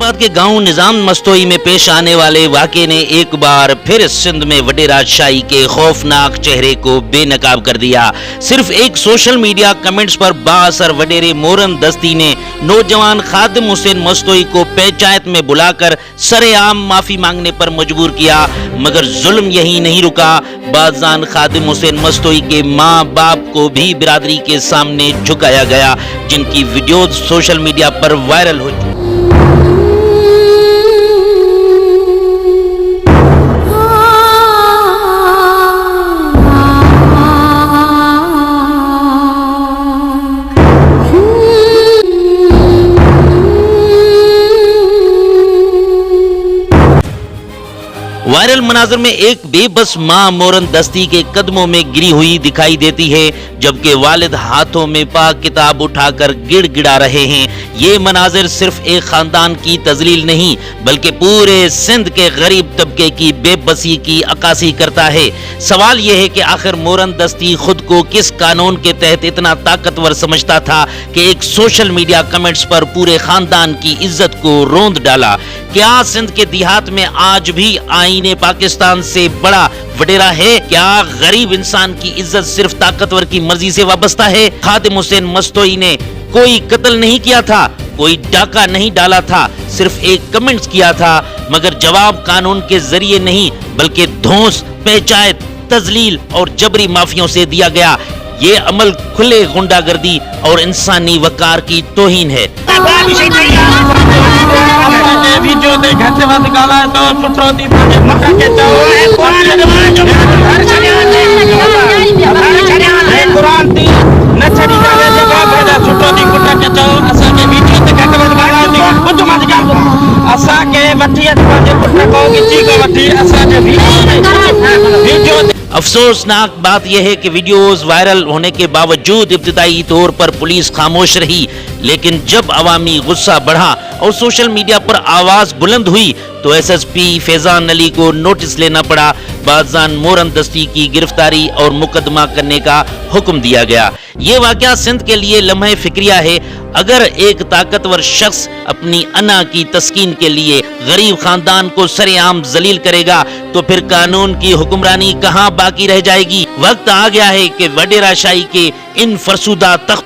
फैसलाबाद के गांव निजाम मस्तोई में पेश आने वाले वाक़े ने एक बार फिर सिंध में वडेरा शाही के खौफनाक चेहरे को बेनकाब कर दिया। सिर्फ एक सोशल मीडिया कमेंट्स पर बाअसर वडेरे मोरन दस्ती ने नौजवान खादिम हुसैन मस्तोई को पंचायत में बुलाकर सरेआम माफी मांगने पर मजबूर किया, मगर जुल्म यही नहीं रुका। बाजान खादिम हुसैन मस्तोई के माँ बाप को भी बिरादरी के सामने झुकाया गया, जिनकी वीडियो सोशल मीडिया पर वायरल हो चुकी। वायरल मनाजर में एक बेबस मां मोरन दस्ती के कदमों में गिरी हुई दिखाई देती है, जबकि वालिद हाथों में पाक किताब उठाकर गिड़गिड़ा रहे हैं। ये मनाजिर सिर्फ एक खानदान की तजलील नहीं, बल्कि पूरे सिंध के गरीब तबके की बेबसी की अक्कासी करता है। सवाल यह है कि आखिर मोरन दस्ती खुद को किस कानून के तहत इतना ताकतवर समझता था कि एक सोशल मीडिया कमेंट्स पर पूरे खानदान की इज्जत को रोंद डाला। क्या सिंध के देहात में आज भी आईने पाकिस्तान से बड़ा वडेरा है? क्या गरीब इंसान की इज्जत सिर्फ ताकतवर की मर्जी से वाबस्ता है? खादिम हुसैन मस्तोई ने कोई कत्ल नहीं किया था, कोई डाका नहीं डाला था, सिर्फ एक कमेंट्स किया था, मगर जवाब कानून के जरिए नहीं बल्कि धौंस, पंचायत, तजलील और जबरी माफियों से दिया गया। ये अमल खुले गुंडागर्दी और इंसानी वकार की तौहीन है। अफसोसनाक बात यह है कि वीडियोस वायरल होने के बावजूद इब्तिदाई तौर पर पुलिस खामोश रही, लेकिन जब अवामी गुस्सा बढ़ा और सोशल मीडिया पर आवाज बुलंद हुई तो एसएसपी फैजान अली को नोटिस लेना पड़ा। बाजान मोरन दस्ती की गिरफ्तारी और मुकदमा करने का हुक्म दिया गया। ये वाकया सिंध के लिए लम्हे फिक्रिया है। अगर एक ताकतवर शख्स अपनी अना की तस्कीन के लिए गरीब खानदान को सरेआम जलील करेगा तो फिर कानून की हुक्मरानी कहां बाकी रह जाएगी? वक्त आ गया है कि वडेरा शाही के इन फरसुदा तख्त